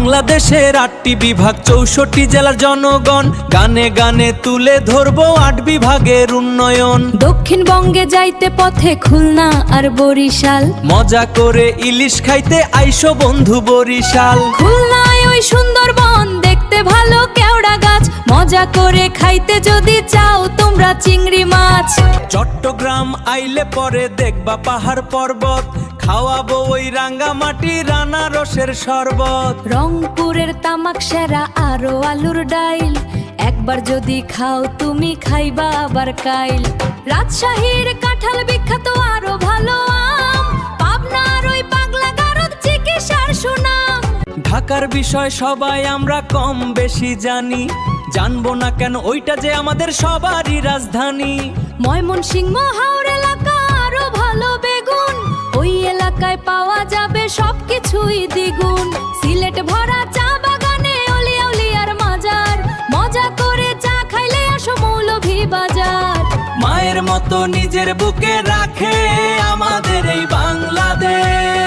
বাংলাদেশের ৮টি বিভাগ ৬৪ জেলার জনগণ গানে গানে তুলে ধরবো ৮ বিভাগের উন্নয়ন। দক্ষিণবঙ্গে যাইতে পথে খুলনা আর বরিশাল, মজা করে ইলিশ খাইতে আইসো বন্ধু বরিশাল। খুলনায় ওই সুন্দরবন দেখতে ভালো কেওড়া গাছ, মজা করে খাইতে যদি চাও তোমরা চিংড়ি মাছ। চট্টগ্রাম আইলে পরে দেখবা পাহাড় পর্বত, খাওয়াবো ওই রাঙ্গামাটি আনারসের শরবত। রংপুরের তামাক সেরা আরো আলুর ডাইল, একবার যদি খাও তুমি খাইবা আবার কাইল। রাজশাহীর কাঁঠাল বিখ্যাত আরো ভালো আম, পাবনার ওই পাগলা গারদ চিকিৎসার সুনাম। ঢাকার বিষয় সবাই আমরা কম বেশি জানি, জানবো না কেন ওইটা যে আমাদের সবারই রাজধানী। ময়মনসিংহ হাওড় এলাকা আরো ভালো বেগুন, ওই এলাকায় পাওয়া যাবে সবকিছুই দ্বিগুণ। সিলেট ভরা চা বাগানে অলিয়া উলিয়ার মাজার, মজা করে চা খাইলে আসো মৌলভীবাজার। মায়ের মতো নিজের বুকে রাখে আমাদের এই বাংলাদেশ।